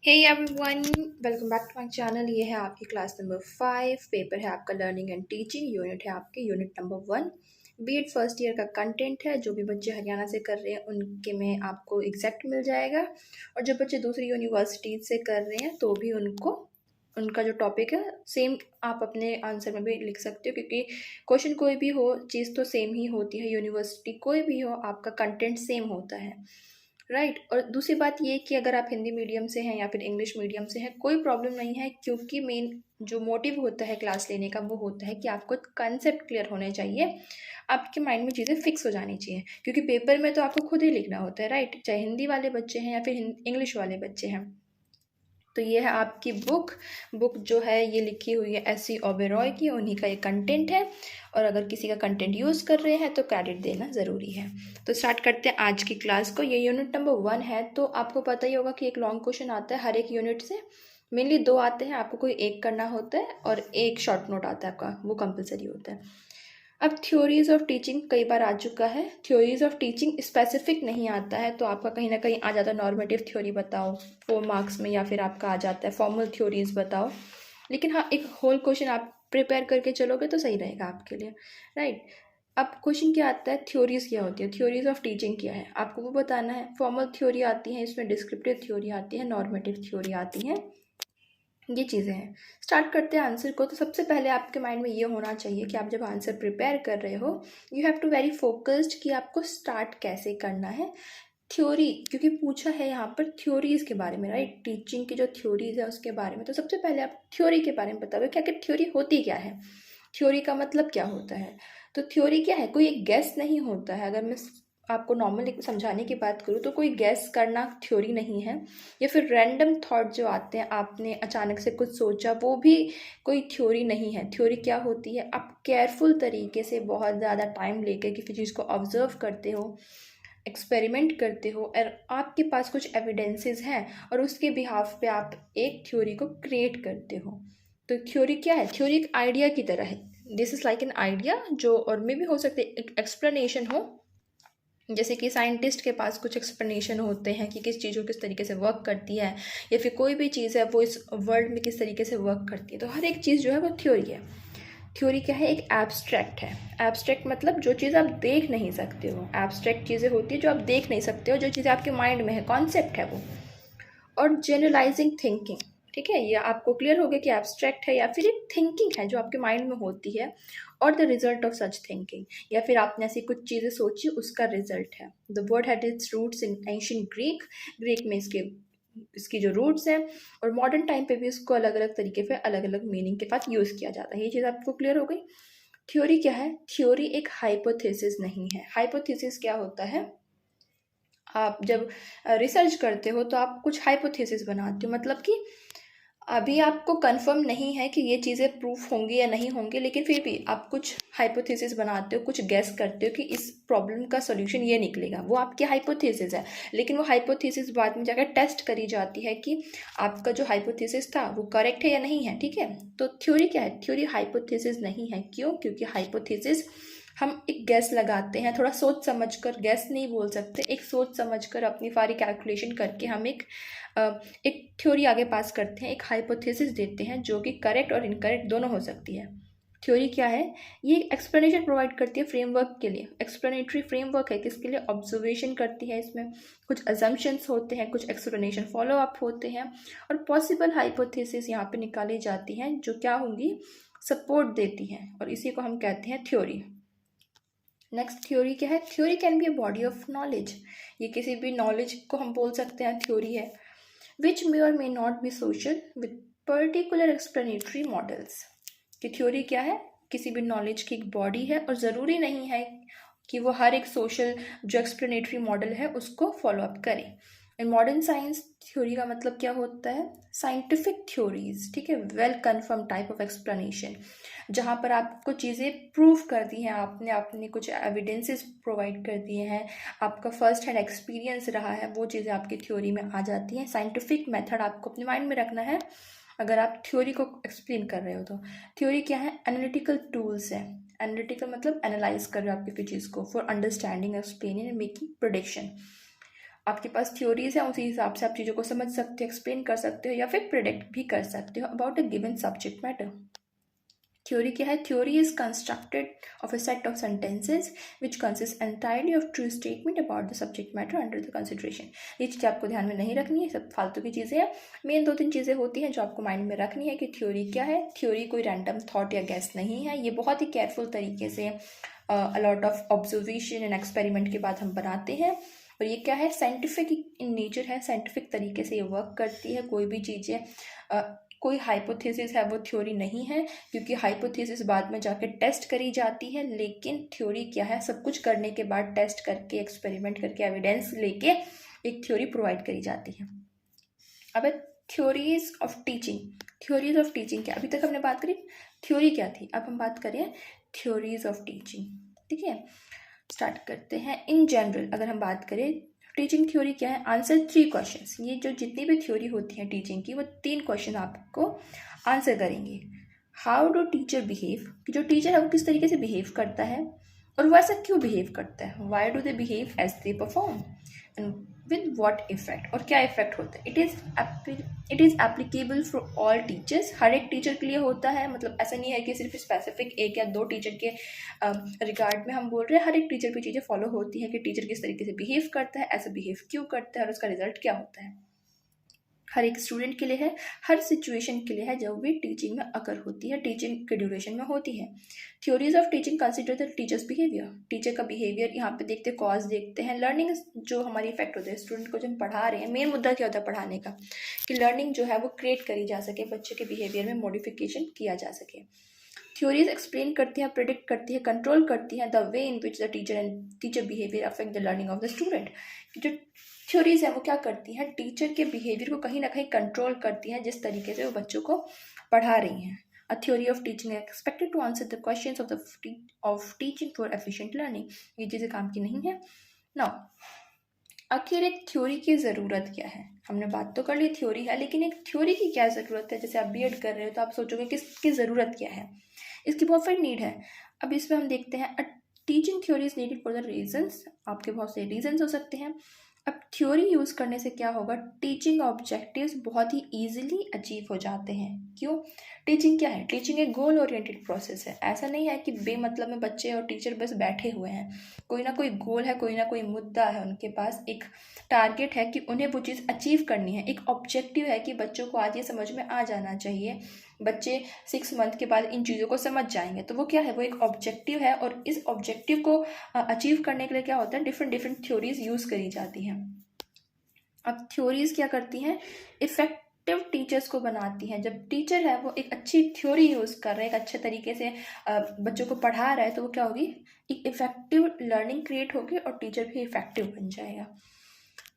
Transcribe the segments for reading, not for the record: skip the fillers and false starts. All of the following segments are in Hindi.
Hey everyone, welcome back to my channel. ये है आपकी क्लास नंबर 5। पेपर है आपका लर्निंग एंड टीचिंग। यूनिट है आपके unit number 1। B Ed first year का कंटेंट है। जो भी बच्चे हरियाणा से कर रहे हैं उनके में आपको एग्जैक्ट मिल जाएगा, और जो बच्चे दूसरी यूनिवर्सिटीज से कर रहे हैं तो भी उनको उनका जो टॉपिक है सेम आप अपने आंसर में भी लिख सकते हो, क्योंकि क्वेश्चन कोई भी हो, चीज़ तो सेम ही होती है। यूनिवर्सिटी कोई भी हो, आपका कंटेंट सेम होता है, राइट। और दूसरी बात ये कि अगर आप हिंदी मीडियम से हैं या फिर इंग्लिश मीडियम से हैं, कोई प्रॉब्लम नहीं है, क्योंकि मेन जो मोटिव होता है क्लास लेने का वो होता है कि आपको कंसेप्ट क्लियर होने चाहिए, आपके माइंड में चीज़ें फिक्स हो जानी चाहिए। क्योंकि पेपर में तो आपको खुद ही लिखना होता है, राइट, चाहे हिंदी वाले बच्चे हैं या फिर इंग्लिश वाले बच्चे हैं। तो ये है आपकी बुक जो है ये लिखी हुई है एस सी ओबेरॉय की, उन्हीं का ये कंटेंट है। और अगर किसी का कंटेंट यूज़ कर रहे हैं तो क्रेडिट देना ज़रूरी है। तो स्टार्ट करते हैं आज की क्लास को। ये यूनिट नंबर 1 है, तो आपको पता ही होगा कि एक लॉन्ग क्वेश्चन आता है हर एक यूनिट से। मेनली 2 आते हैं, आपको कोई एक करना होता है और एक शॉर्ट नोट आता है आपका, वो कंपलसरी होता है। अब थ्योरीज ऑफ टीचिंग कई बार आ चुका है। थ्योरीज ऑफ टीचिंग स्पेसिफिक नहीं आता है, तो आपका कहीं ना कहीं आ जाता है नॉर्मेटिव थ्योरी बताओ 4 मार्क्स में, या फिर आपका आ जाता है फॉर्मल थ्योरीज बताओ। लेकिन हाँ, एक होल क्वेश्चन आप प्रिपेयर करके चलोगे तो सही रहेगा आपके लिए, राइट। अब क्वेश्चन क्या आता है, थ्योरीज क्या होती है, थ्योरीज ऑफ टीचिंग क्या है, आपको वो बताना है। फॉर्मल थ्योरी आती है, इसमें डिस्क्रिप्टिव थ्योरी आती है, नॉर्मेटिव थ्योरी आती है, ये चीज़ें हैं। स्टार्ट करते हैं आंसर को। तो सबसे पहले आपके माइंड में ये होना चाहिए कि आप जब आंसर प्रिपेयर कर रहे हो, you have to very focused कि आपको स्टार्ट कैसे करना है। थ्योरी, क्योंकि पूछा है यहाँ पर थ्योरीज के बारे में, राइट, टीचिंग की जो थ्योरीज है उसके बारे में। तो सबसे पहले आप थ्योरी के बारे में बताओगे कि आखिर थ्योरी होती क्या है, थ्योरी का मतलब क्या होता है। तो थ्योरी क्या है, कोई एक गेस नहीं होता है। अगर मैं आपको नॉर्मल समझाने की बात करूँ तो कोई गेस करना थ्योरी नहीं है, या फिर रैंडम थॉट जो आते हैं, आपने अचानक से कुछ सोचा, वो भी कोई थ्योरी नहीं है। थ्योरी क्या होती है, आप केयरफुल तरीके से बहुत ज़्यादा टाइम लेकर किसी चीज़ को ऑब्जर्व करते हो, एक्सपेरिमेंट करते हो, और आपके पास कुछ एविडेंसेस हैं और उसके बिहाफ पे आप एक थ्योरी को क्रिएट करते हो। तो थ्योरी क्या है, थ्योरी एक आइडिया की तरह है। This is like an idea, जो और में भी हो सकते एक एक्सप्लेनेशन हो। जैसे कि साइंटिस्ट के पास कुछ एक्सप्लेनेशन होते हैं कि किस चीज़ को किस तरीके से वर्क करती है, या फिर कोई भी चीज़ है वो इस वर्ल्ड में किस तरीके से वर्क करती है। तो हर एक चीज़ जो है वो थ्योरी है। थ्योरी क्या है, एक एब्स्ट्रैक्ट है। एब्स्ट्रैक्ट मतलब जो चीज़ आप देख नहीं सकते हो। एब्स्ट्रैक्ट चीज़ें होती है जो आप देख नहीं सकते हो, जो चीज़ें आपके माइंड में है, कॉन्सेप्ट है वो। और जनरलाइजिंग थिंकिंग, ठीक है, ये आपको क्लियर हो गया कि एब्स्ट्रैक्ट है या फिर एक थिंकिंग है जो आपके माइंड में होती है, और the result of such thinking, या फिर आपने ऐसी कुछ चीज़ें सोची उसका रिजल्ट है। The word had its roots in ancient Greek. Greek में इसकी जो रूट्स हैं, और मॉडर्न टाइम पे भी इसको अलग अलग तरीके से अलग अलग मीनिंग के साथ यूज़ किया जाता है। ये चीज़ आपको क्लियर हो गई। थ्योरी क्या है, थ्योरी एक हाइपोथेसिस नहीं है। हाइपोथेसिस क्या होता है, आप जब रिसर्च करते हो तो आप कुछ हाइपोथेसिस बनाते हो, मतलब कि अभी आपको कंफर्म नहीं है कि ये चीज़ें प्रूफ होंगी या नहीं होंगी, लेकिन फिर भी आप कुछ हाइपोथेसिस बनाते हो, कुछ गेस करते हो कि इस प्रॉब्लम का सॉल्यूशन ये निकलेगा। वो आपकी हाइपोथेसिस है, लेकिन वो हाइपोथेसिस बाद में जाकर टेस्ट करी जाती है कि आपका जो हाइपोथेसिस था वो करेक्ट है या नहीं है, ठीक है। तो थ्योरी क्या है, थ्योरी हाइपोथेसिस नहीं है। क्यों, क्योंकि हाइपोथेसिस हम एक गैस लगाते हैं, थोड़ा सोच समझकर, गैस नहीं बोल सकते, एक सोच समझकर अपनी सारी कैलकुलेशन करके हम एक थ्योरी आगे पास करते हैं, एक हाइपोथेसिस देते हैं जो कि करेक्ट और इनकरेक्ट दोनों हो सकती है। थ्योरी क्या है, ये एक्सप्लेनेशन प्रोवाइड करती है फ्रेमवर्क के लिए। एक्सप्लेनेटरी फ्रेमवर्क है किसके लिए, ऑब्जर्वेशन करती है। इसमें कुछ अजम्पशंस होते हैं, कुछ एक्सप्लेनेशन फॉलो अप होते हैं, और पॉसिबल हाइपोथेसिस यहाँ पे निकाली जाती हैं जो क्या होंगी, सपोर्ट देती हैं, और इसी को हम कहते हैं थ्योरी। नेक्स्ट थ्योरी क्या है, theory can be a body of knowledge. ये किसी भी नॉलेज को हम बोल सकते हैं थ्योरी है, विच मे और may not be social with particular explanatory models. कि थ्योरी क्या है, किसी भी नॉलेज की एक बॉडी है, और ज़रूरी नहीं है कि वो हर एक सोशल जो एक्सप्लेनेटरी मॉडल है उसको फॉलो अप करे। इन मॉडर्न साइंस थ्योरी का मतलब क्या होता है, साइंटिफिक थ्योरीज, ठीक है, well confirm type of explanation, जहाँ पर आपको चीज़ें प्रूव कर दी हैं, आपने आपने कुछ एविडेंसेस प्रोवाइड कर दिए हैं, आपका फर्स्ट हैंड एक्सपीरियंस रहा है, वो चीज़ें आपकी थ्योरी में आ जाती हैं। साइंटिफिक मेथड आपको अपने माइंड में रखना है अगर आप थ्योरी को एक्सप्लेन कर रहे हो तो। थ्योरी क्या है, एनालिटिकल टूल्स है। एनालिटिकल मतलब एनालाइज कर रहे हो आप किसी चीज़ को, for understanding, explaining and making prediction. आपके पास थ्योरीज हैं, उसी हिसाब से आप चीज़ों को समझ सकते हो, एक्सप्लेन कर सकते हो या फिर प्रिडिक्ट भी कर सकते हो about a given subject matter. Theory क्या है? Theory is constructed of a set of sentences which consist entirely of true statement about the subject matter under the consideration. ये चीज़ आपको ध्यान में नहीं रखनी है, सब फालतू की चीज़ें हैं। मेन 2-3 चीज़ें होती हैं जो आपको माइंड में रखनी है कि थ्योरी क्या है। थ्योरी कोई रैंडम थॉट या गैस नहीं है, ये बहुत ही केयरफुल तरीके से a lot of observation and experiment के बाद हम बनाते हैं। और ये क्या है? साइंटिफिक इन नेचर है, साइंटिफिक तरीके से ये वर्क करती है। कोई भी चीज़ें कोई हाइपोथेसिस है वो थ्योरी नहीं है, क्योंकि हाइपोथेसिस बाद में जाके टेस्ट करी जाती है, लेकिन थ्योरी क्या है? सब कुछ करने के बाद टेस्ट करके, एक्सपेरिमेंट करके, एविडेंस लेके एक थ्योरी प्रोवाइड करी जाती है। अब theories of teaching. Theories of teaching क्या? अभी तक हमने बात करी थ्योरी क्या थी, अब हम बात करें थ्योरीज ऑफ टीचिंग। ठीक है, स्टार्ट करते हैं। इन जनरल अगर हम बात करें टीचिंग थ्योरी क्या है, आंसर 3 क्वेश्चंस। ये जो जितनी भी थ्योरी होती है टीचिंग की, वो 3 क्वेश्चन आपको आंसर करेंगे। हाउ डू टीचर बिहेव, कि जो टीचर है वो किस तरीके से बिहेव करता है और वो ऐसा क्यों बिहेव करता है। Why do they behave as they perform and with what effect, और क्या इफेक्ट होता है। It is applicable for all teachers, हर एक टीचर के लिए होता है। मतलब ऐसा नहीं है कि सिर्फ स्पेसिफिक 1 या 2 टीचर के रिगार्ड में हम बोल रहे हैं। हर एक टीचर पे चीज़ें फॉलो होती है कि टीचर किस तरीके से बिहेव करता है, ऐसा बिहेव क्यों करता है और उसका रिजल्ट क्या होता है। हर एक स्टूडेंट के लिए है, हर सिचुएशन के लिए है जब भी टीचिंग में अकर होती है, टीचिंग के ड्यूरेशन में होती है। Theories of teaching consider the teachers behaviour, teacher का बिहेवियर यहाँ पे देखते हैं, कॉज देखते हैं। लर्निंग जो हमारी इफेक्ट होता है स्टूडेंट को, जब हम पढ़ा रहे हैं, मेन मुद्दा क्या होता है पढ़ाने का, कि लर्निंग जो है वो क्रिएट करी जा सके, बच्चे के बिहेवियर में मॉडिफिकेशन किया जा सके। थ्योरीज एक्सप्लेन करती है, प्रिडिक्ट करती है, कंट्रोल करती है the way in which the teacher and teacher behaviour affect the learning of the student. जो थ्योरीज है वो क्या करती हैं, टीचर के बिहेवियर को कहीं ना कहीं कंट्रोल करती हैं, जिस तरीके से वो बच्चों को पढ़ा रही हैं। A theory of teaching is expected to answer the questions of teaching for efficient learning। ये चीज़ें काम की नहीं है। Now, आखिर एक थ्योरी की ज़रूरत क्या है। हमने बात तो कर ली थ्योरी है, लेकिन एक थ्योरी की क्या ज़रूरत है। जैसे आप बीएड कर रहे हो तो आप सोचोगे कि इसकी ज़रूरत क्या है, इसकी बहुत सारी नीड है। अब इसमें हम देखते हैं teaching theory is needed for the reasons. आपके बहुत से रीजंस हो सकते हैं। अब थ्योरी यूज़ करने से क्या होगा, टीचिंग ऑब्जेक्टिव्स बहुत ही ईजिली अचीव हो जाते हैं। क्यों? टीचिंग क्या है? टीचिंग एक गोल ओरिएंटेड प्रोसेस है। ऐसा नहीं है कि बेमतलब में बच्चे और टीचर बस बैठे हुए हैं। कोई ना कोई गोल है, कोई ना कोई मुद्दा है, उनके पास एक टारगेट है कि उन्हें वो चीज़ अचीव करनी है। एक ऑब्जेक्टिव है कि बच्चों को आज ये समझ में आ जाना चाहिए, बच्चे 6 मंथ के बाद इन चीज़ों को समझ जाएंगे। तो वो क्या है, वो एक ऑब्जेक्टिव है। और इस ऑब्जेक्टिव को अचीव करने के लिए क्या होता है, डिफरेंट थ्योरीज यूज़ करी जाती हैं। अब थ्योरीज क्या करती हैं, इफेक्टिव टीचर्स को बनाती हैं। जब टीचर है वो एक अच्छी थ्योरी यूज़ कर रहे हैं, एक अच्छे तरीके से बच्चों को पढ़ा रहा है, तो वो क्या होगी, एक इफेक्टिव लर्निंग क्रिएट होगी और टीचर भी इफेक्टिव बन जाएगा।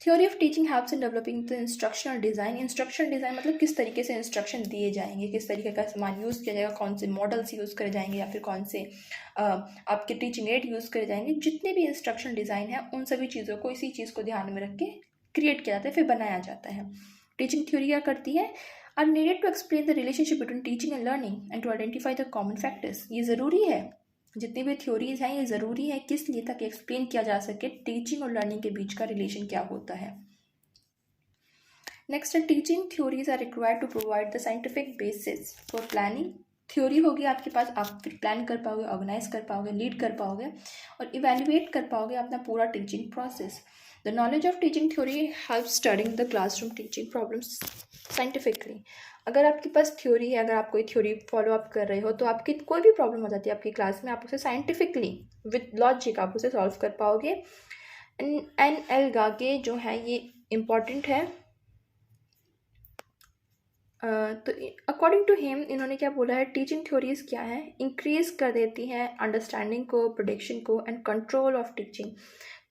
Theory of teaching helps in developing the instructional design. Instructional design मतलब किस तरीके से इंस्ट्रक्शन दिए जाएंगे, किस तरीके का सामान यूज़ किया जाएगा, कौन से मॉडल्स यूज़ करे जाएंगे या फिर कौन से आपके टीचिंग एड यूज़ करे जाएंगे। जितने भी इंस्ट्रक्शनल डिज़ाइन है उन सभी चीज़ों को, इसी चीज़ को ध्यान में रख के क्रिएट किया जाता है, फिर बनाया जाता है। टीचिंग थ्योरी क्या करती है, are needed to explain the relationship between teaching and learning and to identify the common factors. ये ज़रूरी है, जितनी भी थ्योरीज हैं ये ज़रूरी है, किस लिए, ताकि एक्सप्लेन किया जा सके टीचिंग और लर्निंग के बीच का रिलेशन क्या होता है। Next, teaching theories are required to provide the scientific basis for planning. Theory होगी आपके पास, आप फिर प्लान कर पाओगे, ऑर्गेनाइज कर पाओगे, लीड कर पाओगे और इवेल्युएट कर पाओगे अपना पूरा teaching process. The knowledge of teaching theory help studying the classroom teaching problems scientifically. अगर आपके पास थ्योरी है, अगर आप कोई थ्योरी फॉलो अप कर रहे हो, तो आपकी कोई भी प्रॉब्लम हो जाती है आपकी क्लास में, आप उसे साइंटिफिकली विद लॉजिक आप उसे सॉल्व कर पाओगे। एन.एल. गागे जो है ये इम्पॉर्टेंट है। तो अकॉर्डिंग टू हिम इन्होंने क्या बोला है, टीचिंग थ्योरीज क्या है, इंक्रीज कर देती हैं अंडरस्टैंडिंग को, प्रोडिक्शन को एंड कंट्रोल ऑफ टीचिंग।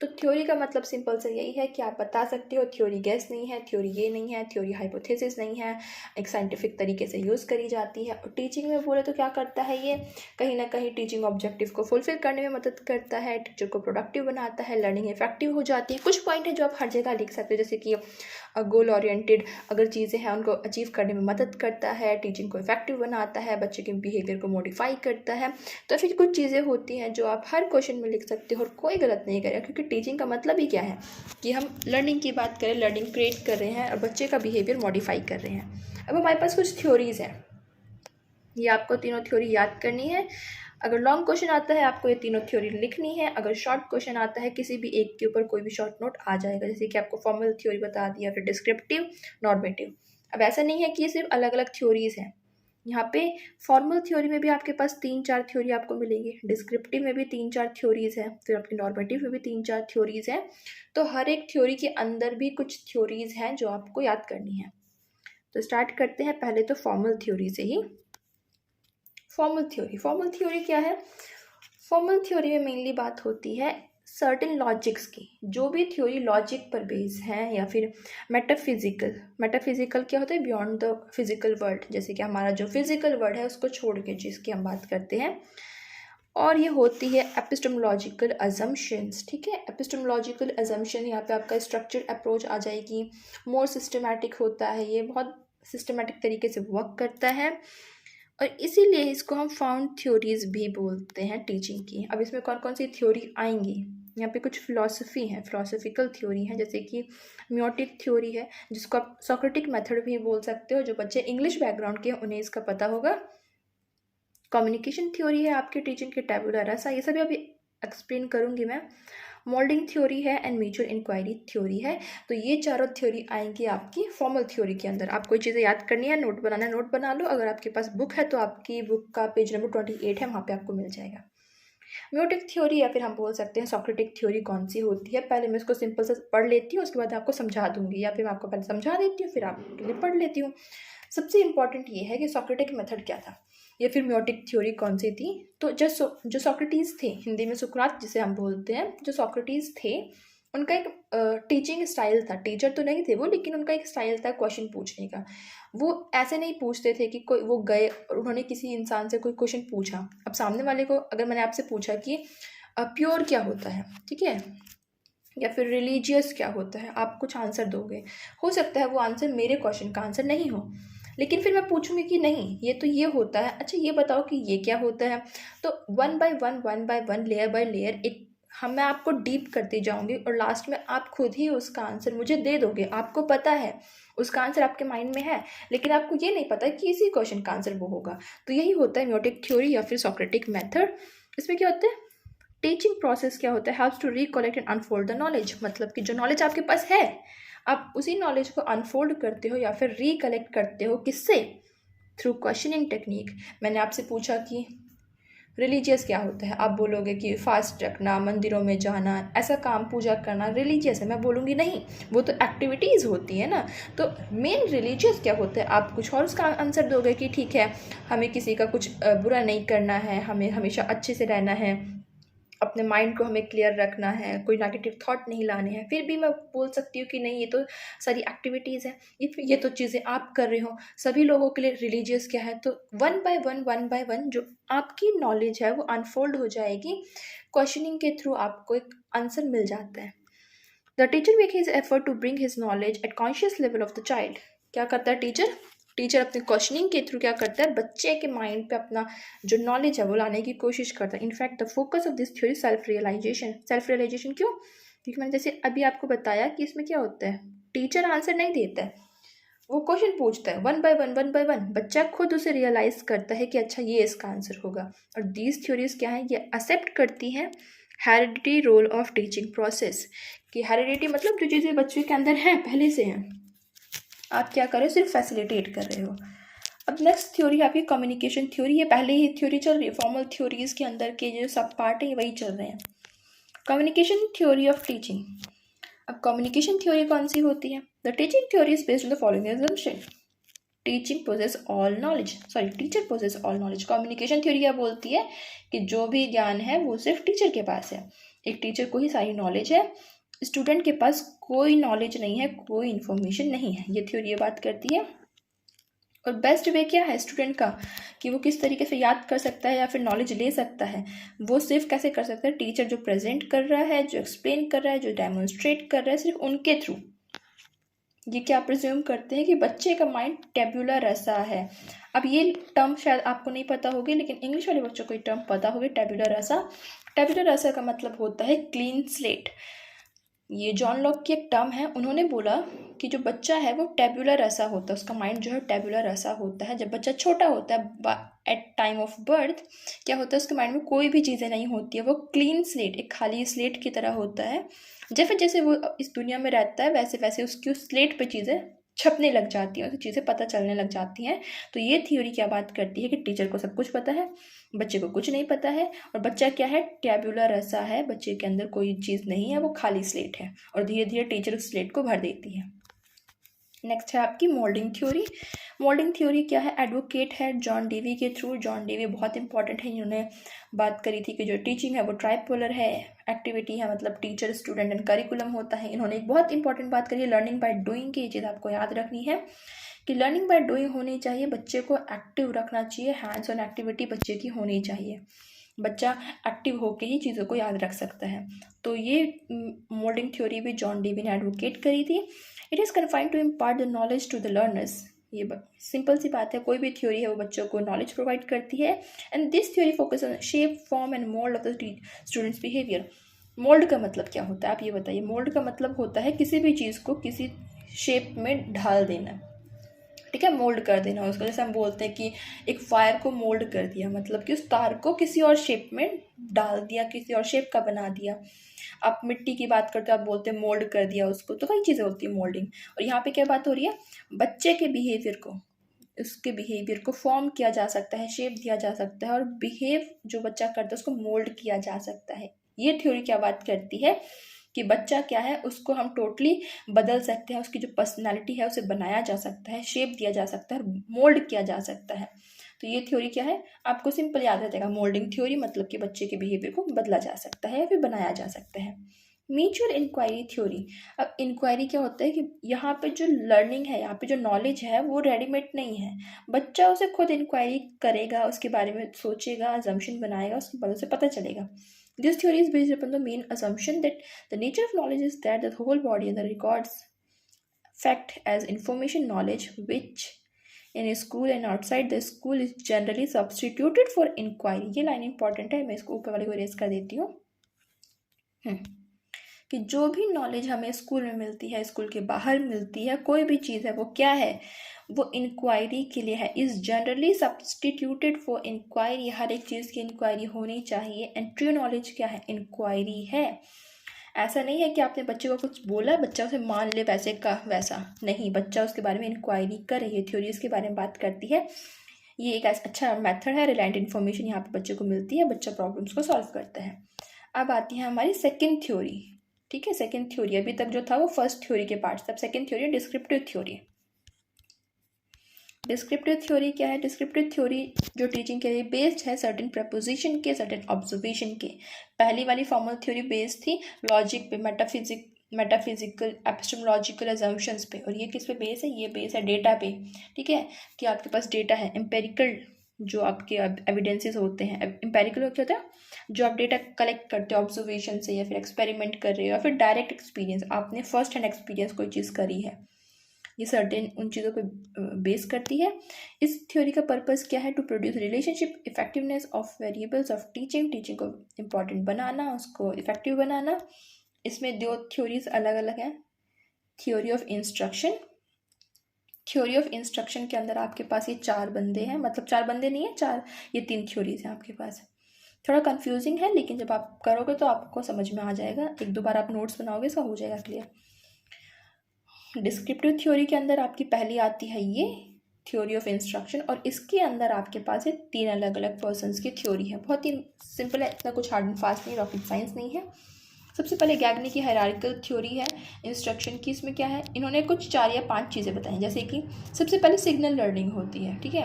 तो थ्योरी का मतलब सिंपल से यही है कि आप बता सकते हो थ्योरी गैस नहीं है, थ्योरी ये नहीं है, थ्योरी हाइपोथेसिस नहीं है, एक साइंटिफिक तरीके से यूज़ करी जाती है। और टीचिंग में बोले तो क्या करता है, ये कहीं ना कहीं टीचिंग ऑब्जेक्टिव को फुलफिल करने में मदद करता है, टीचर को प्रोडक्टिव बनाता है, लर्निंग इफेक्टिव हो जाती है। कुछ पॉइंट है जो आप हर जगह लिख सकते हो, जैसे कि गोल ओरिएंटेड अगर चीज़ें हैं उनको अचीव करने में मदद करता है, टीचिंग को इफेक्टिव बनाता है, बच्चे के बिहेवियर को मॉडिफाई करता है। तो फिर कुछ चीज़ें होती हैं जो आप हर क्वेश्चन में लिख सकते हो और कोई गलत नहीं करेगा, क्योंकि टीचिंग का मतलब ही क्या है कि हम लर्निंग की बात करें, लर्निंग क्रिएट कर रहे हैं और बच्चे का बिहेवियर मॉडिफाई कर रहे हैं। अब हमारे पास कुछ थ्योरीज़ हैं, ये आपको तीनों थ्योरी याद करनी है। अगर लॉन्ग क्वेश्चन आता है आपको ये तीनों थ्योरी लिखनी है, अगर शॉर्ट क्वेश्चन आता है किसी भी एक के ऊपर कोई भी शॉर्ट नोट आ जाएगा, जैसे कि आपको फॉर्मल थ्योरी बता दिया, फिर डिस्क्रिप्टिव, नॉर्मेटिव। अब ऐसा नहीं है कि ये सिर्फ अलग अलग थ्योरीज हैं, यहाँ पे फॉर्मल थ्योरी में भी आपके पास 3-4 थ्योरी आपको मिलेंगी, डिस्क्रिप्टिव में भी 3-4 थ्योरीज हैं, फिर आपकी नॉर्मेटिव में भी 3-4 थ्योरीज हैं। तो हर एक थ्योरी के अंदर भी कुछ थ्योरीज हैं जो आपको याद करनी है। तो स्टार्ट करते हैं पहले तो फॉर्मल थ्योरी से ही। फॉर्मल थ्योरी क्या है? फॉर्मल थ्योरी में मेनली बात होती है सर्टेन लॉजिक्स की, जो भी थ्योरी लॉजिक पर बेस है, या फिर मेटाफिजिकल क्या होता है? बियॉन्ड द फिजिकल वर्ल्ड, जैसे कि हमारा जो फिजिकल वर्ल्ड है उसको छोड़ के जिसकी हम बात करते हैं। और ये होती है एपिस्टेमोलॉजिकल अजम्पशंस, ठीक है। एपिस्टेमोलॉजिकल अजम्पशन, यहाँ पे आपका स्ट्रक्चर्ड अप्रोच आ जाएगी, मोर सिस्टमैटिक होता है, ये बहुत सिस्टमैटिक तरीके से वर्क करता है और इसीलिए इसको हम फाउंड थ्योरीज भी बोलते हैं टीचिंग की। अब इसमें कौन कौन सी थ्योरी आएंगी? यहाँ पे कुछ फिलॉसफी है, फिलोसफिकल थ्योरी है, जैसे कि म्योटिक थ्योरी है, जिसको आप सोक्रेटिक मेथड भी बोल सकते हो। जो बच्चे इंग्लिश बैकग्राउंड के हैं उन्हें इसका पता होगा। कम्युनिकेशन थ्योरी है आपके टीचिंग के टैबुला रासा, ये सभी अभी एक्सप्लेन करूँगी मैं। मोल्डिंग थ्योरी है एंड म्यूचुअल इंक्वायरी थ्योरी है। तो ये चारों थ्योरी आएंगी आपकी फॉर्मल थ्योरी के अंदर। आपको ये चीज़ें याद करनी है, नोट बनाना है, नोट बना लो। अगर आपके पास बुक है तो आपकी बुक का पेज नंबर 28 है, वहाँ पे आपको मिल जाएगा। म्योटिक थ्योरी या फिर हम बोल सकते हैं सोक्रेटिक थ्योरी कौन सी होती है? पहले मैं इसको सिंपल से पढ़ लेती हूँ, उसके बाद आपको समझा दूंगी, या फिर मैं आपको पहले समझा देती हूँ फिर आपके लिए पढ़ लेती हूँ। सबसे इंपॉर्टेंट ये है कि सोक्रेटिक मेथड क्या था या फिर म्योटिक थ्योरी कौन सी थी। तो जो सोक्रेटिस थे, हिंदी में सुकरात जिसे हम बोलते हैं, जो सोक्रेटिस थे उनका एक टीचिंग स्टाइल था। टीचर तो नहीं थे वो, लेकिन उनका एक स्टाइल था क्वेश्चन पूछने का। वो ऐसे नहीं पूछते थे कि कोई वो गए और उन्होंने किसी इंसान से कोई क्वेश्चन पूछा। अब सामने वाले को अगर मैंने आपसे पूछा कि प्योर क्या होता है, ठीक है, या फिर रिलीजियस क्या होता है, आप कुछ आंसर दोगे। हो सकता है वो आंसर मेरे क्वेश्चन का आंसर नहीं हो, लेकिन फिर मैं पूछूंगी कि नहीं ये तो ये होता है, अच्छा ये बताओ कि ये क्या होता है। तो one by one, layer by layer मैं आपको डीप करती जाऊंगी और लास्ट में आप खुद ही उसका आंसर मुझे दे दोगे। आपको पता है उसका आंसर आपके माइंड में है, लेकिन आपको ये नहीं पता कि इसी क्वेश्चन का आंसर वो होगा। तो यही होता है म्योटिक थ्योरी या फिर सोक्रेटिक मेथड। इसमें क्या होता है? टीचिंग प्रोसेस क्या होता है? Helps to recollect and unfold the knowledge, मतलब कि जो नॉलेज आपके पास है आप उसी नॉलेज को अनफोल्ड करते हो या फिर रिकलेक्ट करते हो। किससे? Through questioning technique. मैंने आपसे पूछा कि रिलीजियस क्या होता है, आप बोलोगे कि फास्ट रखना, मंदिरों में जाना, ऐसा काम पूजा करना रिलीजियस है। मैं बोलूँगी नहीं, वो तो एक्टिविटीज़ होती है ना। तो मेन रिलीजियस क्या होता है, आप कुछ और उसका आंसर दोगे कि ठीक है हमें किसी का कुछ बुरा नहीं करना है, हमें हमेशा अच्छे से रहना है, अपने माइंड को हमें क्लियर रखना है, कोई नेगेटिव थॉट नहीं लाने हैं। फिर भी मैं बोल सकती हूँ कि नहीं ये तो सारी एक्टिविटीज़ है, ये तो चीज़ें आप कर रहे हो। सभी लोगों के लिए रिलीजियस क्या है? तो वन बाय वन जो आपकी नॉलेज है वो अनफोल्ड हो जाएगी। क्वेश्चनिंग के थ्रू आपको एक आंसर मिल जाता है। The teacher make his effort to bring his knowledge at conscious level of the child. क्या करता है टीचर अपने क्वेश्चनिंग के थ्रू क्या करता है? बच्चे के माइंड पे अपना जो नॉलेज है वो लाने की कोशिश करता है। In fact the focus of this theory self realisation क्यों? क्योंकि मैंने जैसे अभी आपको बताया कि इसमें क्या होता है, टीचर आंसर नहीं देता है, वो क्वेश्चन पूछता है वन बाय वन, बच्चा खुद उसे रियलाइज करता है कि अच्छा ये इसका आंसर होगा। और दीज थ्योरीज क्या है? ये एक्सेप्ट करती हैं heredity role of teaching process. कि हेरिडिटी मतलब जो चीज़ें बच्चे के अंदर हैं पहले से हैं, आप क्या कर रहे हो? सिर्फ फैसिलिटेट कर रहे हो। अब नेक्स्ट थ्योरी आपकी कम्युनिकेशन थ्योरी है। पहले ही थ्योरी चल रही है, फॉर्मल थ्योरीज के अंदर के जो सब पार्ट है वही चल रहे हैं। Communication theory of teaching. अब कम्युनिकेशन थ्योरी कौन सी होती है? The teaching theory is based on the following assumption. Teaching poses all knowledge, teacher poses all knowledge. Communication theory क्या बोलती है कि जो भी ज्ञान है वो सिर्फ टीचर के पास है, एक टीचर को ही सारी नॉलेज है, स्टूडेंट के पास कोई नॉलेज नहीं है, कोई इन्फॉर्मेशन नहीं है। ये थ्योरी ये बात करती है। और बेस्ट वे क्या है स्टूडेंट का कि वो किस तरीके से याद कर सकता है या फिर नॉलेज ले सकता है, वो सिर्फ कैसे कर सकता है? टीचर जो प्रेजेंट कर रहा है, जो एक्सप्लेन कर रहा है, जो डेमोन्स्ट्रेट कर रहा है, सिर्फ उनके थ्रू। ये क्या प्रिज्यूम करते हैं कि बच्चे का माइंड टेबुलर रसा है। अब ये टर्म शायद आपको नहीं पता होगी, लेकिन इंग्लिश वाले बच्चों को ये टर्म पता होगी, टेबुलर रसा। टेबुलर रसा का मतलब होता है क्लीन स्लेट। ये जॉन लॉक की एक टर्म है। उन्होंने बोला कि जो बच्चा है वो टेबुलर रसा होता है, उसका माइंड जो है टेबुलर रसा होता है। जब बच्चा छोटा होता है एट टाइम ऑफ बर्थ, क्या होता है उसके माइंड में कोई भी चीज़ें नहीं होती है, वो क्लीन स्लेट, एक खाली स्लेट की तरह होता है। जैसे जैसे वो इस दुनिया में रहता है वैसे वैसे उसकी उस स्लेट पे चीज़ें छपने लग जाती हैं, उसे चीज़ें पता चलने लग जाती हैं। तो ये थ्योरी क्या बात करती है कि टीचर को सब कुछ पता है, बच्चे को कुछ नहीं पता है, और बच्चा क्या है, टैबुलर ऐसा है, बच्चे के अंदर कोई चीज़ नहीं है, वो खाली स्लेट है, और धीरे धीरे टीचर उस स्लेट को भर देती है। नेक्स्ट है आपकी मोल्डिंग थ्योरी। मोल्डिंग थ्योरी क्या है, एडवोकेट है जॉन डेवी के थ्रू। जॉन डेवी बहुत इंपॉर्टेंट है, इन्होंने बात करी थी कि जो टीचिंग है वो ट्राइपोलर है, एक्टिविटी है मतलब टीचर स्टूडेंट एंड करिकुलम होता है। इन्होंने एक बहुत इंपॉर्टेंट बात करी है लर्निंग बाय डूइंग की। ये चीज़ आपको याद रखनी है कि लर्निंग बाय डूइंग होनी चाहिए, बच्चे को एक्टिव रखना चाहिए, हैंड्स ऑन एक्टिविटी बच्चे की होनी चाहिए, बच्चा एक्टिव होकर ही चीज़ों को याद रख सकता है। तो ये मोल्डिंग थ्योरी भी जॉन डेवी ने एडवोकेट करी थी। It is confined to impart the knowledge to the learners. ये सिंपल सी बात है, कोई भी थ्योरी है वो बच्चों को नॉलेज प्रोवाइड करती है। And this theory focus on shape form and mould of the students behaviour. Mould का मतलब क्या होता है आप ये बताइए। मोल्ड का मतलब होता है किसी भी चीज़ को किसी शेप में ढाल देना, ठीक है, मोल्ड कर देना उसको। जैसे हम बोलते हैं कि एक फायर को मोल्ड कर दिया, मतलब कि उस तार को किसी और शेप में डाल दिया, किसी और शेप का बना दिया। आप मिट्टी की बात करते हो, आप बोलते हैं मोल्ड कर दिया उसको, तो वही चीज़ें होती है मोल्डिंग। और यहाँ पे क्या बात हो रही है, बच्चे के बिहेवियर को, उसके बिहेवियर को फॉर्म किया जा सकता है, शेप दिया जा सकता है, और बिहेव जो बच्चा करता है उसको मोल्ड किया जा सकता है। ये थ्योरी क्या बात करती है कि बच्चा क्या है उसको हम टोटली बदल सकते हैं, उसकी जो पर्सनालिटी है उसे बनाया जा सकता है, शेप दिया जा सकता है, मोल्ड किया जा सकता है। तो ये थ्योरी क्या है, आपको सिंपल याद रह जाएगा, मोल्डिंग थ्योरी मतलब कि बच्चे के बिहेवियर को बदला जा सकता है या फिर बनाया जा सकता है। Mutual inquiry theory. अब इंक्वायरी क्या होता है कि यहाँ पे जो लर्निंग है, यहाँ पे जो नॉलेज है वो रेडीमेड नहीं है, बच्चा उसे खुद इंक्वायरी करेगा, उसके बारे में सोचेगा, अजम्पशन बनाएगा, उसके बाद उसे पता चलेगा। This theory is based upon the main assumption that the nature of knowledge is that the whole body and the records fact as information knowledge, which in a school and outside the school is generally substituted for inquiry. ये लाइन इंपॉर्टेंट है, मैं इसको ऊपर वाले को रेस कर देती हूँ। कि जो भी नॉलेज हमें स्कूल में मिलती है, स्कूल के बाहर मिलती है, कोई भी चीज़ है वो क्या है, वो इंक्वायरी के लिए है। Is generally substituted for inquiry. हर एक चीज़ की इंक्वायरी होनी चाहिए। एंड ट्रू नॉलेज क्या है, इंक्वायरी है। ऐसा नहीं है कि आपने बच्चे को कुछ बोला, बच्चा उसे मान ले वैसे का वैसा, नहीं, बच्चा उसके बारे में इंक्वायरी करे। ये थ्योरी इसके बारे में बात करती है। ये एक अच्छा मेथड है, रिलायंट इन्फॉर्मेशन यहाँ पे बच्चे को मिलती है, बच्चा प्रॉब्लम्स को सॉल्व करता है। अब आती है हमारी सेकेंड थ्योरी, ठीक है। सेकेंड थ्योरी, अभी तक जो था वो फर्स्ट थ्योरी के पार्ट, तब second theory descriptive theory. Descriptive theory क्या है, डिस्क्रिप्टिव थ्योरी जो टीचिंग के लिए बेस्ड है सर्टेन प्रपोजिशन के, सर्टेन ऑब्जर्वेशन के। पहली वाली फॉर्मल थ्योरी बेस्ड थी लॉजिक पे, मेटाफिजिकल एपिस्टेमोलॉजिकल अजम्पशंस पे, और ये किस पे बेस है, ये बेस है डेटा पे, ठीक है, कि आपके पास डेटा है, एम्पेरिकल जो आपके एविडेंसेस होते हैं। एम्पेरिकल क्या होता है, जो आप डेटा कलेक्ट करते हो ऑब्जर्वेशन से, या फिर एक्सपेरिमेंट कर रहे हो, या फिर डायरेक्ट एक्सपीरियंस, आपने फर्स्ट हैंड एक्सपीरियंस कोई चीज़ करी है, ये सर्टेन उन चीज़ों पे बेस करती है। इस थ्योरी का पर्पस क्या है, to produce relationship effectiveness of variables of teaching को इम्पॉर्टेंट बनाना, उसको इफेक्टिव बनाना। इसमें दो थ्योरीज अलग अलग हैं। Theory of instruction, theory of instruction के अंदर आपके पास ये 4 बंदे हैं, मतलब 4 बंदे नहीं है, 4, ये 3 थ्योरीज हैं आपके पास। थोड़ा कंफ्यूजिंग है, लेकिन जब आप करोगे तो आपको समझ में आ जाएगा, एक दो बार आप नोट्स बनाओगे इसका हो जाएगा क्लियर। डिस्क्रिप्टिव थ्योरी के अंदर आपकी पहली आती है ये थ्योरी ऑफ इंस्ट्रक्शन, और इसके अंदर आपके पास है 3 अलग अलग पर्सन्स की थ्योरी है। बहुत ही सिंपल है, इतना कुछ हार्ड एंड फास्ट नहीं, रॉकेट साइंस नहीं है। सबसे पहले गैगनी की हायरार्किकल थ्योरी है इंस्ट्रक्शन की। इसमें क्या है, इन्होंने कुछ 4 या 5 चीज़ें बताई, जैसे कि सबसे पहले सिग्नल लर्निंग होती है, ठीक है।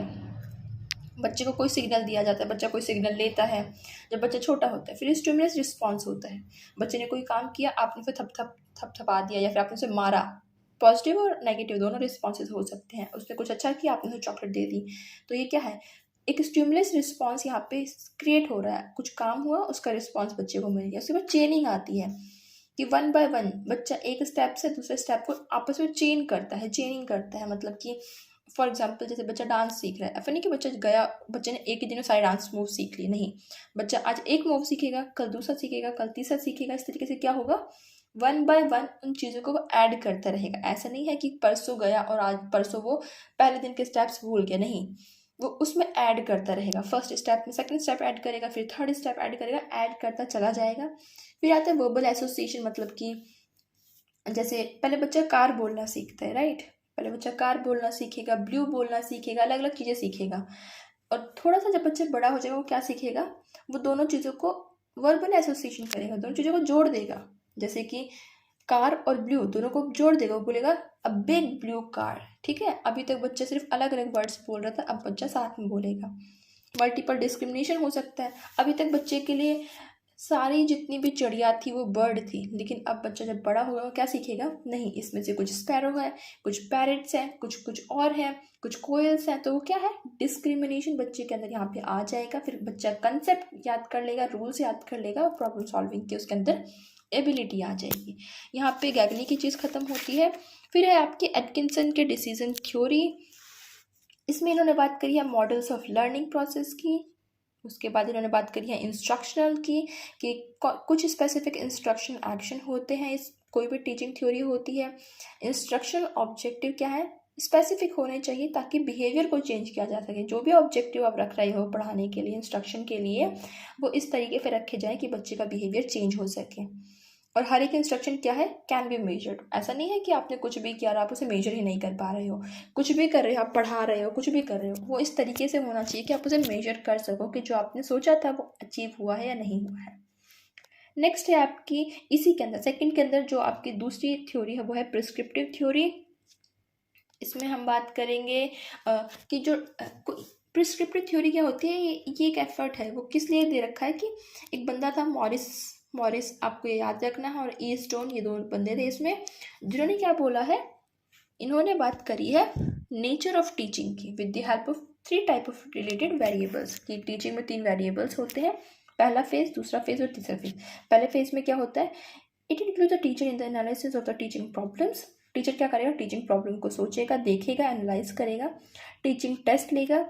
बच्चे को कोई सिग्नल दिया जाता है, बच्चा कोई सिग्नल लेता है जब बच्चा छोटा होता है। फिर स्टिमुलस रिस्पॉन्स होता है, बच्चे ने कोई काम किया, आपने फिर थपथपा दिया, या फिर आपने उसे मारा। पॉजिटिव और नेगेटिव दोनों रिस्पॉन्सेज हो सकते हैं। उसने कुछ अच्छा किया, आपने उसे चॉकलेट दे दी। तो ये क्या है, एक स्टिमुलस रिस्पॉन्स यहाँ पे क्रिएट हो रहा है, कुछ काम हुआ, उसका रिस्पॉन्स बच्चे को मिल गया। उसके बाद चेनिंग आती है कि वन बाय वन बच्चा एक स्टेप से दूसरे स्टेप को आपस में चेन करता है, चेनिंग करता है। मतलब कि फॉर एग्जाम्पल जैसे बच्चा डांस सीख रहा है, ऐसा नहीं कि बच्चे ने एक ही दिन में सारे डांस मूव सीख लिए, नहीं। बच्चा आज एक मूव सीखेगा, कल दूसरा सीखेगा, कल तीसरा सीखेगा। इस तरीके से क्या होगा, वन बाय वन उन चीज़ों को वो ऐड करता रहेगा। ऐसा नहीं है कि परसों गया और आज परसों वो पहले दिन के स्टेप्स भूल गया, नहीं। वो उसमें ऐड करता रहेगा, फर्स्ट स्टेप में सेकंड स्टेप ऐड करेगा, फिर थर्ड स्टेप ऐड करेगा, ऐड करता चला जाएगा। फिर आता है वर्बल एसोसिएशन, मतलब कि जैसे पहले बच्चा कार बोलना सीखता है, राइट। पहले बच्चा कार बोलना सीखेगा, ब्लू बोलना सीखेगा, अलग अलग चीज़ें सीखेगा। और थोड़ा सा जब बच्चा बड़ा हो जाएगा वो क्या सीखेगा, वो दोनों चीज़ों को वर्बल एसोसिएशन करेगा, दोनों चीज़ों को जोड़ देगा। जैसे कि कार और ब्लू दोनों को जोड़ देगा, वो बोलेगा अ बिग ब्लू कार। ठीक है, अभी तक बच्चा सिर्फ अलग अलग वर्ड्स बोल रहा था, अब बच्चा साथ में बोलेगा। मल्टीपल डिस्क्रिमिनेशन हो सकता है, अभी तक बच्चे के लिए सारी जितनी भी चिड़िया थी वो बर्ड थी, लेकिन अब बच्चा जब बड़ा होगा वो क्या सीखेगा, नहीं इसमें से कुछ स्पैरो है, कुछ पैरेट्स हैं, कुछ और हैं, कुछ कोयल्स हैं। तो वो क्या है, डिस्क्रिमिनेशन बच्चे के अंदर यहाँ पे आ जाएगा। फिर बच्चा कंसेप्ट याद कर लेगा, रूल्स याद कर लेगा, और प्रॉब्लम सॉल्विंग की उसके अंदर एबिलिटी आ जाएगी। यहाँ पे गैगनी की चीज़ खत्म होती है। फिर है आपकी एटकिंसन के डिसीजन थ्योरी। इसमें इन्होंने बात करी है मॉडल्स ऑफ लर्निंग प्रोसेस की। उसके बाद इन्होंने बात करी है इंस्ट्रक्शनल की, कि कुछ स्पेसिफिक इंस्ट्रक्शन एक्शन होते हैं इस कोई भी टीचिंग थ्योरी होती है। इंस्ट्रक्शनल ऑब्जेक्टिव क्या है, स्पेसिफिक होने चाहिए ताकि बिहेवियर को चेंज किया जा सके। जो भी ऑब्जेक्टिव आप रख रहे हो पढ़ाने के लिए, इंस्ट्रक्शन के लिए, वो इस तरीके से रखे जाए कि बच्चे का बिहेवियर चेंज हो सके। और हर एक इंस्ट्रक्शन क्या है, कैन बी मेजर्ड। ऐसा नहीं है कि आपने कुछ भी किया और आप उसे मेजर ही नहीं कर पा रहे हो। कुछ भी कर रहे हो, आप पढ़ा रहे हो, कुछ भी कर रहे हो, वो इस तरीके से होना चाहिए कि आप उसे मेजर कर सको कि जो आपने सोचा था वो अचीव हुआ है या नहीं हुआ है। नेक्स्ट है आपकी इसी के अंदर सेकंड के अंदर जो आपकी दूसरी थ्योरी है वो है प्रिस्क्रिप्टिव थ्योरी। इसमें हम बात करेंगे कि जो प्रिस्क्रिप्टिव थ्योरी क्या होती है, ये एक एफर्ट है। वो किस लिए दे रखा है कि एक बंदा था मॉरिस आपको ये याद रखना है, और ई स्टोन, ये दो बंदे थे इसमें, जिन्होंने क्या बोला है, इन्होंने बात करी है नेचर ऑफ टीचिंग की with the help of 3 type of related variables. की टीचिंग में 3 वेरिएबल्स होते हैं, पहला फेज, दूसरा फेज और तीसरा फेज। पहले फेज में क्या होता है, it include the teacher in the analysis of the teaching problems. Teacher क्या करेगा, टीचिंग प्रॉब्लम को सोचेगा, देखेगा, एनालाइज करेगा, टीचिंग टेस्ट लेगा।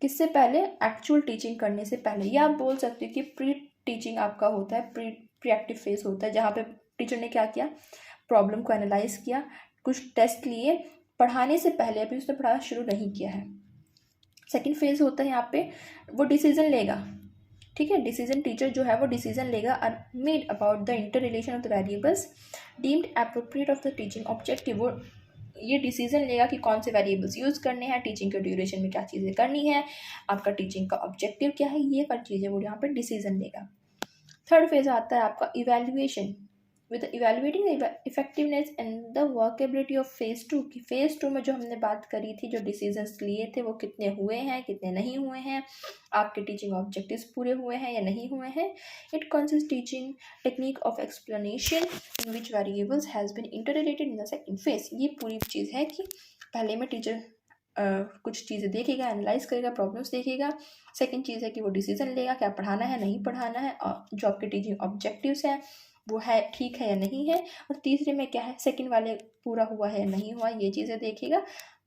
किससे पहले, एक्चुअल टीचिंग करने से पहले। या आप बोल सकते हो कि प्री टीचिंग आपका होता है, प्री एक्टिव फेज होता है, जहाँ पे टीचर ने क्या किया, प्रॉब्लम को एनालाइज किया, कुछ टेस्ट लिए, पढ़ाने से पहले, अभी उसने पढ़ाना शुरू नहीं किया है। सेकेंड फेज होता है यहाँ पे वो डिसीजन लेगा। ठीक है, डिसीजन टीचर जो है वो डिसीजन लेगा made about the inter relation of the variables deemed appropriate of the teaching objective. वो ये डिसीजन लेगा कि कौन से वेरिएबल्स यूज़ करने हैं, टीचिंग के ड्यूरेशन में क्या चीज़ें करनी है, आपका टीचिंग का ऑब्जेक्टिव क्या है, ये हर चीज़ें वो यहाँ पे डिसीजन लेगा। थर्ड फेज आता है आपका evaluation with evaluating the effectiveness and the workability of phase 2 की। फेज 2 में जो हमने बात करी थी, जो डिसीजंस लिए थे, वो कितने हुए हैं, कितने नहीं हुए हैं, आपके टीचिंग ऑब्जेक्टिव्स पूरे हुए हैं या नहीं हुए हैं। It consist teaching technique of explanation in which variables has been interrelated in the second phase. ये पूरी चीज़ है कि पहले में टीचर कुछ चीज़ें देखेगा, एनालाइज करेगा, प्रॉब्लम्स देखेगा। सेकंड चीज़ है कि वो डिसीजन लेगा क्या पढ़ाना है, नहीं पढ़ाना है, और जो आपके टीचिंग ऑब्जेक्टिव्स हैं वो है ठीक है या नहीं है। और तीसरे में क्या है, सेकंड वाले पूरा हुआ है या नहीं हुआ, ये चीज़ें देखेगा।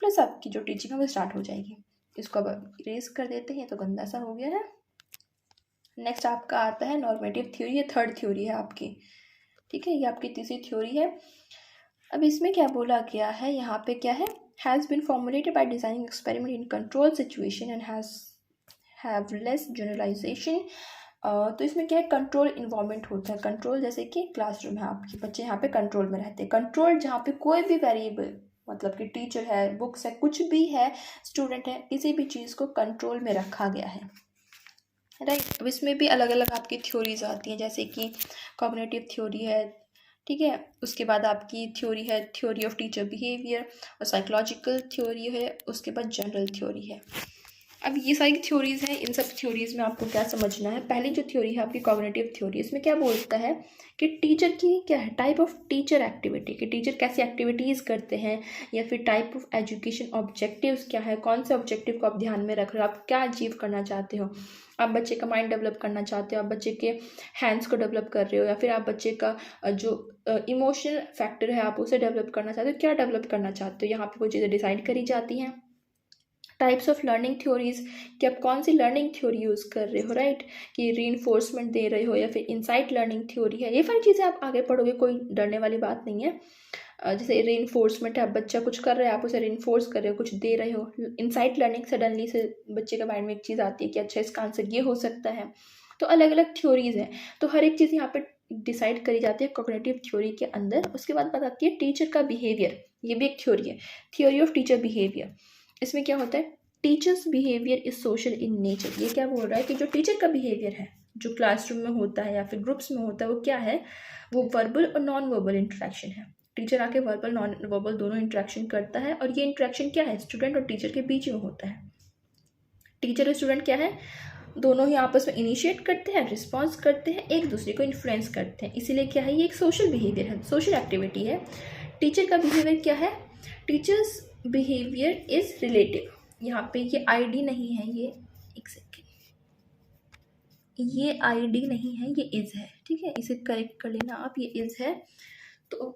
प्लस आपकी जो टीचिंग है वो स्टार्ट हो जाएगी। इसको अब इरेज कर देते हैं, तो गंदा सा हो गया है। नेक्स्ट आपका आता है नॉर्मेटिव थ्योरी, ये थर्ड थ्योरी है आपकी। ठीक है, ये आपकी तीसरी थ्योरी है। अब इसमें क्या बोला गया है, यहाँ पे क्या है, has been formulated by designing experiment in control situation and have less generalisation. तो इसमें क्या है, कंट्रोल इन्वॉल्वमेंट होता है। कंट्रोल जैसे कि क्लासरूम है, आपके बच्चे यहाँ पे कंट्रोल में रहते हैं। कंट्रोल जहाँ पे कोई भी वेरिएबल, मतलब कि टीचर है, बुक्स है, कुछ भी है, स्टूडेंट है, किसी भी चीज़ को कंट्रोल में रखा गया है, राइट। अब इसमें भी अलग अलग आपकी थ्योरीज आती हैं, जैसे कि कॉग्निटिव थ्योरी है, ठीक है। उसके बाद आपकी थ्योरी है थ्योरी ऑफ टीचर बिहेवियर, और साइकोलॉजिकल थ्योरी है, उसके बाद जनरल थ्योरी है। अब ये सारी थ्योरीज़ हैं, इन सब थ्योरीज़ में आपको क्या समझना है। पहली जो थ्योरी है आपकी कॉग्निटिव थ्योरी, इसमें क्या बोलता है कि टीचर की क्या है टाइप ऑफ टीचर एक्टिविटी, कि टीचर कैसी एक्टिविटीज़ करते हैं, या फिर टाइप ऑफ एजुकेशन ऑब्जेक्टिव्स क्या है, कौन से ऑब्जेक्टिव को आप ध्यान में रख रहे हो, आप क्या अचीव करना चाहते हो। आप बच्चे का माइंड डेवलप करना चाहते हो, आप बच्चे के हैंड्स को डेवलप कर रहे हो, या फिर आप बच्चे का जो इमोशनल फैक्टर है आप उसे डेवलप करना चाहते हो, क्या डेवलप करना चाहते हो। यहाँ पे वो चीज़ें डिसाइड करी जाती हैं। टाइप्स ऑफ लर्निंग थ्योरीज, कि आप कौन सी लर्निंग थ्योरी यूज़ कर रहे हो, राइट, कि रीइंफोर्समेंट दे रहे हो या फिर इनसाइट लर्निंग थ्योरी है। ये सारी चीज़ें आप आगे पढ़ोगे, कोई डरने वाली बात नहीं है। जैसे रीइंफोर्समेंट है, आप बच्चा कुछ कर रहा है, आप उसे रीइंफोर्स कर रहे हो, कुछ दे रहे हो। इनसाइट लर्निंग, सडनली से बच्चे के माइंड में एक चीज़ आती है कि अच्छा इसका आंसर ये हो सकता है। तो अलग अलग थ्योरीज हैं, तो हर एक चीज़ यहाँ पे डिसाइड करी जाती है कॉग्निटिव थ्योरी के अंदर। उसके बाद बात आती है टीचर का बिहेवियर, ये भी एक थ्योरी है, थ्योरी ऑफ टीचर बिहेवियर। इसमें क्या होता है, teachers behaviour is social in nature. ये क्या बोल रहा है कि जो टीचर का बिहेवियर है, जो क्लासरूम में होता है या फिर ग्रुप्स में होता है, वो क्या है, वो वर्बल और नॉन वर्बल इंटरेक्शन है। टीचर आके वर्बल नॉन वर्बल दोनों इंटरेक्शन करता है, और ये इंटरेक्शन क्या है, स्टूडेंट और टीचर के बीच में होता है। टीचर और स्टूडेंट क्या है, दोनों ही आपस में इनिशिएट करते हैं, रिस्पॉन्स करते हैं, एक दूसरे को इन्फ्लुएंस करते हैं। इसीलिए क्या है, ये एक सोशल बिहेवियर है, सोशल एक्टिविटी है। टीचर का बिहेवियर क्या है, टीचर्स बिहेवियर इज रिलेटिव। यहाँ पे ये आईडी नहीं है, ये एक सेकेंड, ये आईडी नहीं है, ये इज है, ठीक है, इसे करेक्ट कर लेना आप, ये इज है। तो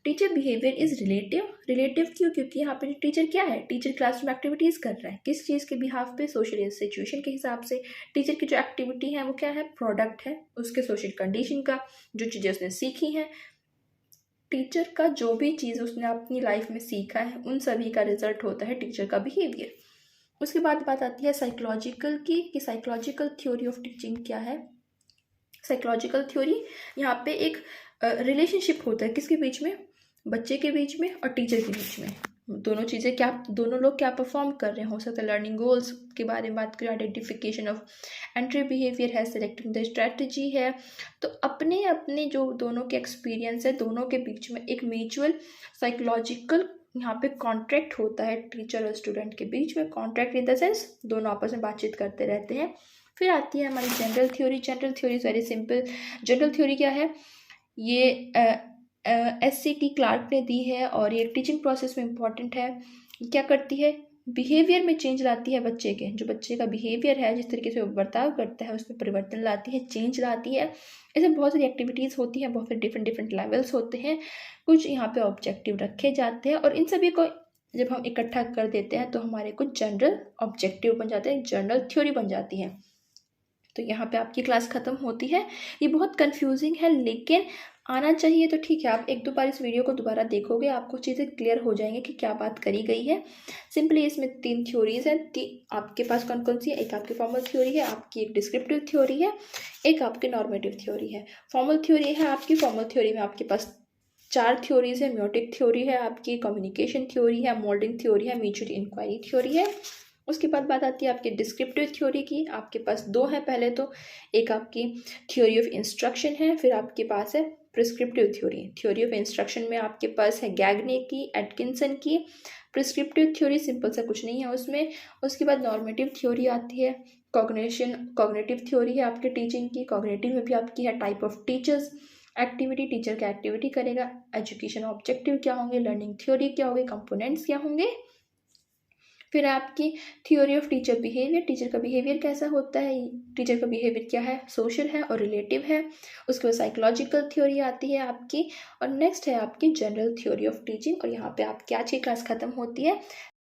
teacher behaviour is relative. Relative क्यों, क्योंकि यहाँ पे टीचर क्या है, टीचर क्लासरूम एक्टिविटीज़ कर रहा है, किस चीज़ के बिहाफ पे, सोशल सिचुएशन के हिसाब से। टीचर की जो एक्टिविटी है वो क्या है, प्रोडक्ट है उसके सोशल कंडीशन का, जो चीज़ें उसने सीखी हैं। टीचर का जो भी चीज़ उसने अपनी लाइफ में सीखा है, उन सभी का रिजल्ट होता है टीचर का बिहेवियर। उसके बाद बात आती है साइकोलॉजिकल की, कि साइकोलॉजिकल थ्योरी ऑफ टीचिंग क्या है। साइकोलॉजिकल थ्योरी, यहाँ पे एक रिलेशनशिप होता है, किसके बीच में, बच्चे के बीच में और टीचर के बीच में। दोनों चीज़ें क्या, दोनों लोग क्या परफॉर्म कर रहे हैं, हो सकता है लर्निंग गोल्स के बारे में बात करें, आइडेंटिफिकेशन ऑफ एंट्री बिहेवियर है, सेलेक्टिंग द स्ट्रेटजी है। तो अपने अपने जो दोनों के एक्सपीरियंस है, दोनों के बीच में एक म्यूचुअल साइकोलॉजिकल यहाँ पे कॉन्ट्रैक्ट होता है टीचर और स्टूडेंट के बीच में। कॉन्ट्रैक्ट इन द सेंस दोनों आपस में बातचीत करते रहते हैं। फिर आती है हमारी general theory. General theory is very simple. General theory क्या है, ये SCT क्लार्क ने दी है, और ये टीचिंग प्रोसेस में इम्पॉर्टेंट है। क्या करती है, बिहेवियर में चेंज लाती है, बच्चे के जो बच्चे का बिहेवियर है, जिस तरीके से वो बर्ताव करता है, उसमें परिवर्तन लाती है, चेंज लाती है। ऐसे बहुत सारी एक्टिविटीज़ होती हैं, बहुत सारे डिफरेंट डिफरेंट लेवल्स होते हैं, कुछ यहाँ पे ऑब्जेक्टिव रखे जाते हैं, और इन सभी को जब हम इकट्ठा कर देते हैं तो हमारे कुछ जनरल ऑब्जेक्टिव बन जाते हैं, जनरल थ्योरी बन जाती है। तो यहाँ पे आपकी क्लास ख़त्म होती है। ये बहुत कंफ्यूजिंग है, लेकिन आना चाहिए तो ठीक है। आप एक दो बार इस वीडियो को दोबारा देखोगे, आपको चीज़ें क्लियर हो जाएंगी कि क्या बात करी गई है। सिंपली इसमें 3 थ्योरीज हैं। आपके पास कौन कौन सी है, एक आपकी फॉर्मल थ्योरी है, आपकी एक डिस्क्रिप्टिव थ्योरी है, एक आपकी नॉर्मेटिव थ्योरी है। फॉर्मल थ्योरी है आपकी, फॉर्मल थ्योरी में आपके पास 4 थ्योरीज है। म्योटिक थ्योरी है आपकी, कम्युनिकेशन थ्योरी है, मोल्डिंग थ्योरी है, म्यूचुअल इंक्वायरी थ्योरी है। उसके बाद बात आती है आपकी डिस्क्रिप्टिव थ्योरी की। आपके पास 2 हैं। पहले तो एक आपकी थ्योरी ऑफ इंस्ट्रक्शन है, फिर आपके पास है prescriptive theory. Theory of instruction में आपके पास है गैगने की, एटकिंसन की। प्रिस्क्रिप्टिव थ्योरी सिंपल सा कुछ नहीं है उसमें। उसके बाद नॉर्मेटिव थ्योरी आती है, कॉग्निटिव थ्योरी है आपके टीचिंग की। कॉग्निटिव में भी आपकी है type of teachers, activity, teacher क्या एक्टिविटी करेगा, एजुकेशन ऑब्जेक्टिव क्या होंगे, लर्निंग थ्योरी क्या होगी, कंपोनेंट्स क्या होंगे। फिर आपकी theory of teacher behaviour, teacher का बिहेवियर कैसा होता है, टीचर का बिहेवियर क्या है, सोशल है और रिलेटिव है। उसके बाद साइकोलॉजिकल थ्योरी आती है आपकी, और नेक्स्ट है आपकी जनरल थ्योरी ऑफ टीचिंग। और यहाँ पे आपकी आज की क्लास खत्म होती है।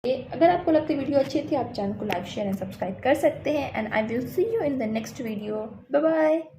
अगर आपको लगता है वीडियो अच्छी थी, आप चैनल को लाइक, शेयर एंड सब्सक्राइब कर सकते हैं। And I will see you in the next video. Bye bye.